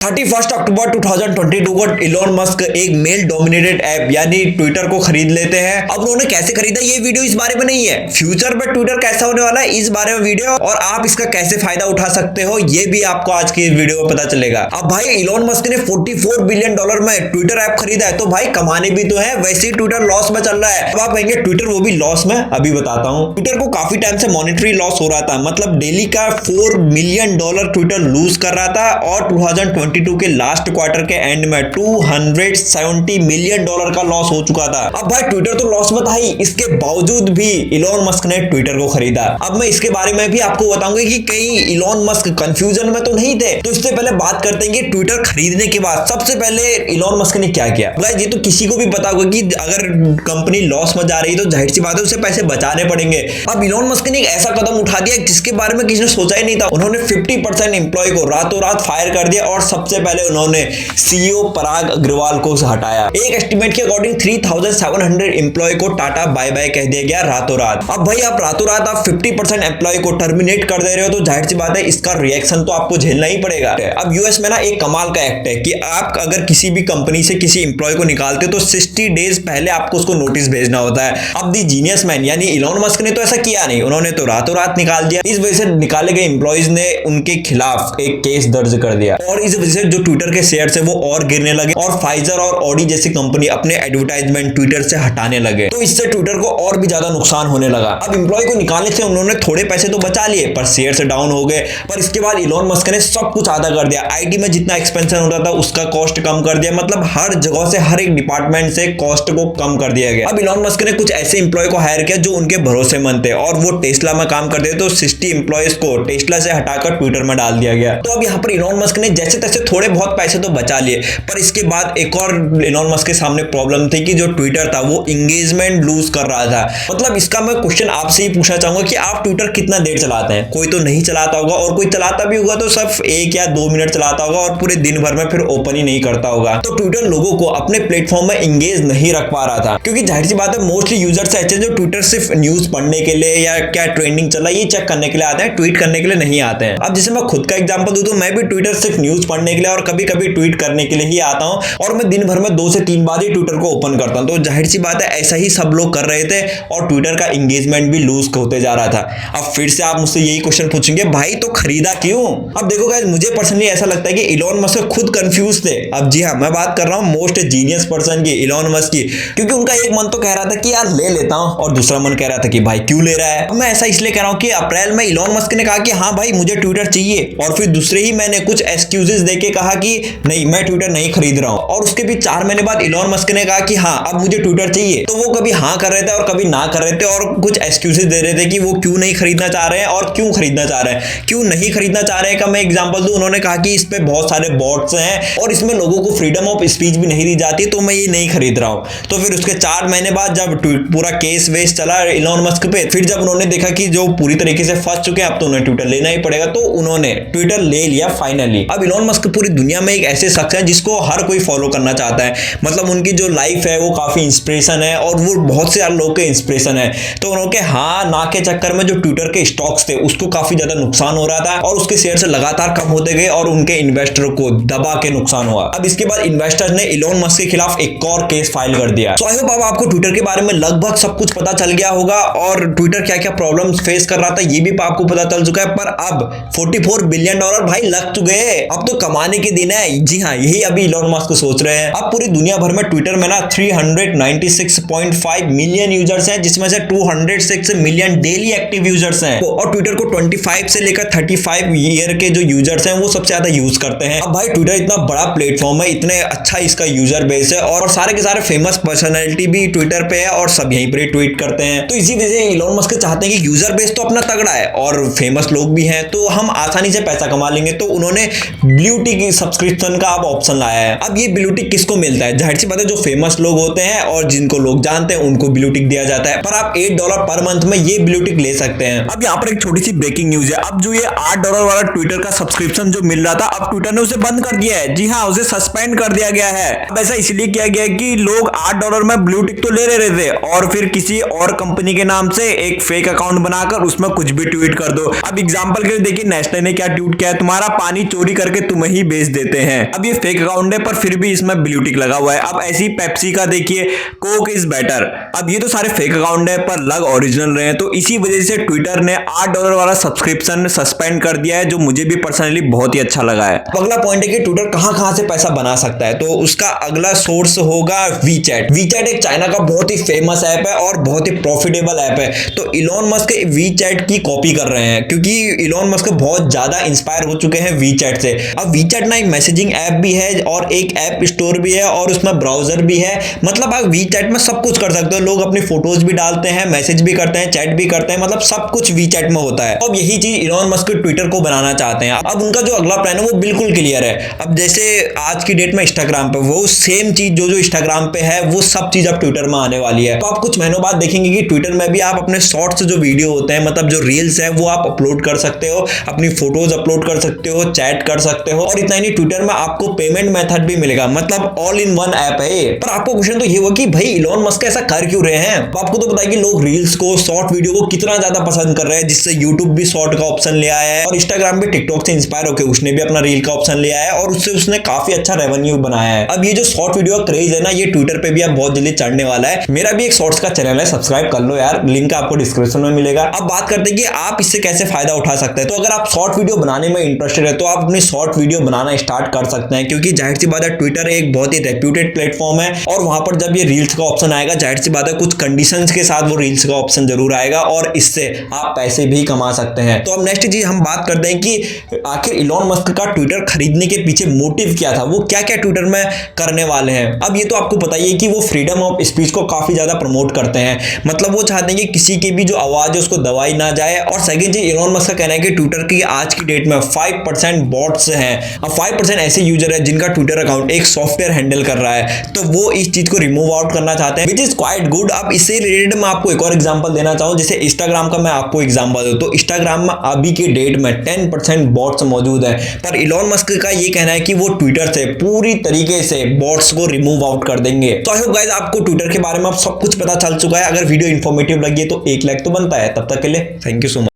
31 अक्टूबर 2022 को Elon Musk एक male dominated app यानी ट्विटर को खरीद लेते हैं। अब उन्होंने कैसे खरीदा ये वीडियो इस बारे में नहीं है, फ्यूचर में ट्विटर कैसा होने वाला है इस बारे में वीडियो और आप इसका कैसे फायदा उठा सकते हो ये भी आपको आज की वीडियो में पता चलेगा। अब भाई इलॉन मस्क ने $44 बिलियन में ट्विटर ऐप खरीदा है तो भाई कमाने भी तो है, वैसे ही ट्विटर लॉस में चल रहा है। अब आप कहेंगे ट्विटर वो भी लॉस में, अभी बताता हूँ। ट्विटर को काफी टाइम से मॉनेटरी लॉस हो रहा था, मतलब डेली का $4 मिलियन ट्विटर लूज कर रहा था और 2022 के लास्ट क्वार्टर के एंड में $270 मिलियन का लॉस हो चुका था। अब भाई ट्विटर तो लॉस में था ही, इसके बावजूद भी इलॉन मस्क ने ट्विटर को खरीदा। अब मैं इसके बारे में भी आपको बताऊंगा कि कहीं इलॉन मस्क कंफ्यूजन में तो नहीं थे। तो इससे पहले बात करते हैं कि ट्विटर खरीदने के बाद सबसे पहले इलॉन मस्क ने क्या किया। ये तो किसी को भी पता होगा कि अगर कंपनी लॉस में जा रही है तो जाहिर सी बात है उसे पैसे बचाने पड़ेंगे। अब इलॉन मस्क ने एक ऐसा कदम उठा दिया जिसके बारे में किसी ने सोचा ही नहीं था। उन्होंने 50% एम्प्लॉय को रातों रात फायर कर दिया और सबसे पहले उन्होंने सीईओ पराग अग्रवाल को हटाया। एक एस्टीमेट के अकॉर्डिंग 3700 एम्प्लॉय को टाटा बाय बाय कह दिया गया रातों रात। अब भाई आप रातों रात आप 50% एम्प्लॉय को टर्मिनेट कर दे रहे हो तो जाहिर सी बात है इसका रिएक्शन तो आपको झेलना ही पड़ेगा। अब यूएस में ना एक कमाल का एक्ट है कि आप अगर किसी भी कंपनी से किसी एम्प्लॉय को निकालते हो तो 60 डेज पहले आपको उसको नोटिस भेजना होता है। अब दी जीनियस मैन यानी इलॉन मस्क ने तो ऐसा किया नहीं, उन्होंने तो रातों रात निकाल दिया। इस वजह से निकाले गए एम्प्लॉयज ने उनके खिलाफ एक केस दर्ज कर दिया और इस वजह से जो ट्विटर के शेयर है वो और गिरने लगे और फाइजर और ऑडी जैसी कंपनी अपने एडवर्टाइजमेंट ट्विटर से हटाने लगे। तो इससे ट्विटर को और भी ज्यादा नुकसान होने लगा। अब एम्प्लॉय को निकालने से उन्होंने थोड़े पैसे तो बचा लिए पर शेयर से डाउन हो गए। पर इसके बाद इलॉन मस्क ने सब कुछ आधा कर दिया। आईटी में जितना एक्सपेंशन होता था उसका कॉस्ट कम कर दिया, मतलब हर जगह से हर एक डिपार्टमेंट से कॉस्ट को कम कर दिया गया। अब इलॉन मस्क ने कुछ ऐसे एम्प्लॉय को हायर किया जो उनके भरोसेमंद थे और वो टेस्ला में काम करते थे, तो 60 एम्प्लॉयज को टेस्ला से हटाकर ट्विटर में डाल दिया गया। तो अब यहाँ पर इलॉन मस्क ने जैसे तैसे थोड़े बहुत पैसे तो बचा लिए। पर इसके बाद एक और इलॉन मस्क के सामने प्रॉब्लम थी कि जो ट्विटर था वो एंगेजमेंट लूज कर रहा था। मतलब इसका मैं क्वेश्चन आपसे ही पूछना चाहूंगा कि आप ट्विटर कितना देर चलाते हैं। कोई तो नहीं चलाता होगा और कोई चलाता भी होगा तो सिर्फ 1 या 2 मिनट चलाता होगा और पूरे दिन भर में फिर ओपन ही नहीं करता होगा। तो ट्विटर लोगों को अपने प्लेटफॉर्म में एंगेज नहीं रख पा रहा था, क्योंकि जाहिर सी बात है मोस्टली यूजर्स ऐसे जो ट्विटर सिर्फ न्यूज पढ़ने के लिए या क्या ट्रेंडिंग चला ये चेक करने के लिए आते हैं, ट्वीट करने के लिए नहीं आते हैं। अब जैसे मैं खुद का एग्जांपल दूं तो मैं भी ट्विटर सिर्फ न्यूज पढ़ने के लिए और कभी कभी ट्वीट करने के लिए ही आता हूं और मैं दिन भर में 2 से 3 बार ही ट्विटर को ओपन करता हूं। तो जाहिर सी बात है ऐसा ही सब लोग कर रहे थे और ट्विटर का एंगेजमेंट भी लूज होते जा रहा था। अब फिर से आप मुझसे यही क्वेश्चन पूछेंगे भाई तो खरीदा क्यों। अब देखो गाइस मुझे पर्सनली ऐसा लगता है कि इलॉन मस्क खुद कंफ्यूज थे। अब जी हाँ मैं बात कर रहा हूं मोस्ट जीनियस पर्सन की, इलॉन मस्क की, क्योंकि उनका एक मन तो कह रहा था कि यार ले लेता हूं और दूसरा मन कह रहा था कि भाई क्यों ले रहा है। अब मैं ऐसा इसलिए कह रहा हूं कि अप्रैल में इलॉन मस्क ने कहा कि हाँ भाई मुझे ट्विटर चाहिए और फिर दूसरे ही मैंने कुछ एक्सक्यूजेस देके कहा कि नहीं मैं ट्विटर नहीं खरीद रहा हूं और उसके भी 4 महीने बाद इलॉन मस्क ने कहा कि हाँ अब मुझे ट्विटर चाहिए। तो वो कभी हाँ कर रहे थे और कभी ना कर रहे थे और कुछ एक्सक्यूजेस दे रहे थे कि वो क्यों नहीं खरीदना चाह रहे हैं और क्यों खरीदना चाह रहे हैं। क्यों नहीं खरीदना चाह रहे हैं का मैं एग्जांपल दूं, उन्होंने कहा कि इस पे बहुत सारे बॉट्स हैं और इसमें लोगों को फ्रीडम ऑफ स्पीच भी नहीं दी जाती तो मैं ये नहीं खरीद रहा हूं। तो फिर उसके 4 महीने बाद जब पूरा केस वेस चला इलॉन मस्क पे, फिर जब उन्होंने देखा कि जो पूरी तरीके से फंस चुके हैं अब तो उन्हें ट्विटर लेना ही पड़ेगा, तो उन्होंने ट्विटर ले लिया फाइनली। अब इलॉन मस्क पूरी दुनिया में एक ऐसे शख्स है जिसको हर कोई फॉलो करना चाहता है, मतलब उनकी जो लाइफ है वो काफी इंस्पिरेशन है और वो बहुत से लोगों के इंस्पिरेशन है। तो उनके हाँ ना के चक्कर में जो ट्विटर के स्टॉक्स थे उसको काफी ज्यादा नुकसान हो रहा था और उसके शेयर से लगातार कम होते गए और उनके इन्वेस्टरों को दबा के नुकसान हुआ। अब इसके बाद इन्वेस्टर्स ने इलॉन मस्क के खिलाफ एक और केस फाइल कर दिया। तो आई होप अब आपको ट्विटर के बारे में लगभग सब कुछ पता चल गया होगा और ट्विटर क्या क्या प्रॉब्लम फेस कर रहा था ये भी आपको पता चल चुका है। पर अब $44 बिलियन भाई लग चुके हैं, अब तो कमाने के दिन है। जी हाँ यही अभी इलॉन मस्क सोच रहे हैं। अब पूरी दुनिया भर में ट्विटर में ना 396.5 मिलियन यूजर्स हैं, जिसमें से 206 मिलियन डेली एक्टिव यूजर्स हैं और ट्विटर को 25 से लेकर 35 ईयर के जो यूजर्स हैं वो सबसे ज्यादा यूज करते हैं। अब भाई ट्विटर इतना बड़ा प्लेटफॉर्म है, इतने अच्छा इसका यूजर बेस है और सारे के सारे फेमस पर्सनैलिटी भी ट्विटर पे है और सब यहीं पर ट्वीट करते हैं। तो इसी वजह से इलॉन मस्क चाहते हैं कि यूजर बेस तो अपना तगड़ा है और फेमस लोग भी हैं तो हम आसानी से पैसा कमा लेंगे। तो उन्होंने ब्लू टिक सब्सक्रिप्शन का अब ऑप्शन लाया है। अब ये ब्लू टिक किसको मिलता है, जाहिर सी बात है जो फेमस लोग होते हैं और जिनको लोग जानते हैं उनको ब्लू टिक दिया जाता है। पर आप $8 पर मंथ में ये ब्लू टिक ले सकते हैं। अब यहाँ पर एक छोटी सी ब्रेकिंग न्यूज है। अब जो ये $8 वाला ट्विटर का सब्सक्रिप्शन जो मिल रहा था अब ट्विटर ने उसे बंद कर दिया है। जी हाँ उसे सस्पेंड कर दिया गया है। अब ऐसा इसलिए किया गया है कि लोग $8 में ब्लू टिक तो ले रहे थे और फिर किसी और कंपनी के नाम से एक फेक अकाउंट बनाकर उसमें कुछ भी ट्वीट कर दो। अब एग्जांपल के लिए देखिए नेस्ले ने क्या ट्वीट किया है, तुम्हारा पानी चोरी करके तुम्हें वहीं बेच देते हैं। अब ये फेक अकाउंट है पर फिर भी इसमें ब्लू टिक लगा हुआ है। अब ऐसी पेप्सी का देखिए, कोक इज बेटर। अब ये तो सारे फेक अकाउंट है पर लग ओरिजिनल रहे हैं, तो इसी वजह से ट्विटर ने $8 वाला सब्सक्रिप्शन सस्पेंड कर दिया है, जो मुझे भी पर्सनली बहुत ही अच्छा लगा है। अगला पॉइंट है कि ट्विटर कहां से पैसा बना सकता है, तो उसका अगला सोर्स होगा वीचैट। वीचैट एक चाइना का बहुत ही फेमस ऐप है और बहुत ही प्रॉफिटेबल ऐप है। तो इलॉन मस्क वीचैट की कॉपी कर रहे हैं, क्योंकि इलॉन मस्क बहुत ज्यादा इंस्पायर हो चुके हैं वीचैट से। अब वीचैट ना एक मैसेजिंग ऐप भी है और एक ऐप स्टोर भी है और उसमें ब्राउजर भी है। मतलब आप वीचैट में सब कुछ कर सकते हो। लोग अपनी फोटोज भी डालते हैं, मैसेज भी करते हैं, चैट भी करते हैं, मतलब सब कुछ वीचैट में होता है। अब यही चीज इलॉन मस्क ट्विटर को बनाना चाहते हैं। अब उनका जो अगला प्लान है वो बिल्कुल क्लियर है। अब जैसे आज की डेट में इंस्टाग्राम पे वो सेम चीज जो इंस्टाग्राम पे है वो सब चीज अब ट्विटर में आने वाली है। तो आप कुछ महीनों बाद देखेंगे कि ट्विटर में भी आप अपने शॉर्ट्स जो वीडियो होते हैं, मतलब जो रील्स है, वो आप अपलोड कर सकते हो, अपनी फोटोज अपलोड कर सकते हो, चैट कर सकते हो। और इतना ही नहीं, ट्विटर में आपको पेमेंट मेथड भी मिलेगा, मतलब ऑल इन वन ऐप है ये। पर आपको क्वेश्चन तो ये हुआ कि भाई इलॉन मस्क ऐसा कर क्यों रहे हैं। तो आपको तो पता है कि लोग रील्स को, शॉर्ट वीडियो को कितना ज्यादा पसंद कर रहे हैं, जिससे यूट्यूब भी शॉर्ट का ऑप्शन ले आया है और इंस्टाग्राम भी टिकटॉक से इंस्पायर होकर उसने भी अपना रील का ऑप्शन ले आया है और उससे उसने काफी अच्छा रेवेन्यू बनाया है। अब ये जो शॉर्ट वीडियो का क्रेज है ना, ये ट्विटर पे भी अब बहुत जल्दी चढ़ने वाला है। मेरा भी एक शॉर्ट्स का चैनल है, सब्सक्राइब कर लो यार, लिंक आपको डिस्क्रिप्शन में मिलेगा। अब बात करते हैं कि आप इससे कैसे फायदा उठा सकते हैं। तो अगर आप शॉर्ट वीडियो बनाने में इंटरेस्टेड है तो आप अपनी शॉर्ट वीडियो बनाना स्टार्ट कर सकते हैं, क्योंकि जाहिर सी बात है ट्विटर एक बहुत ही रेप्यूटेड प्लेटफॉर्म है और वहां पर जब ये रील्स का ऑप्शन आएगा, जाहिर सी बात है कुछ कंडीशंस के साथ वो रील्स का ऑप्शन जरूर आएगा और इससे आप पैसे भी कमा सकते हैं। तो अब नेक्स्ट चीज हम बात करते हैं कि आखिर इलॉन मस्क का ट्विटर खरीदने के पीछे मोटिव क्या था, वो क्या क्या ट्विटर में करने वाले हैं। अब ये तो आपको पता ही है कि वो फ्रीडम ऑफ स्पीच को काफी ज्यादा प्रमोट करते हैं, मतलब वो चाहते हैं कि किसी की भी जो आवाज है उसको दबाई ना जाए। और सेकंड चीज, इलॉन मस्क का कहना है कि ट्विटर की आज की डेट में 5% बॉट्स हैं। अब 5% ऐसे यूजर है जिनका ट्विटर अकाउंट एक सॉफ्टवेयर हैंडल कर रहा है, तो वो इस चीज को रिमूव आउट करना चाहते हैं, विच इज क्वाइट गुड। अब इससे रिलेटेड मैं आपको एक और एग्जांपल देना चाहूं, जैसे इंस्टाग्राम का मैं आपको एग्जांपल दूं तो इंस्टाग्राम में अभी की डेट में 10% बॉट्स मौजूद है, पर इलॉन मस्क का ये कहना है कि वो ट्विटर से पूरी तरीके से बॉट्स को रिमूव आउट कर देंगे। तो आई होप गाइस आपको ट्विटर के बारे में अब सब कुछ पता चल चुका है। अगर वीडियो इंफॉर्मेटिव लगी है तो एक लाइक तो बनता है। तब तक के लिए थैंक यू सो मच।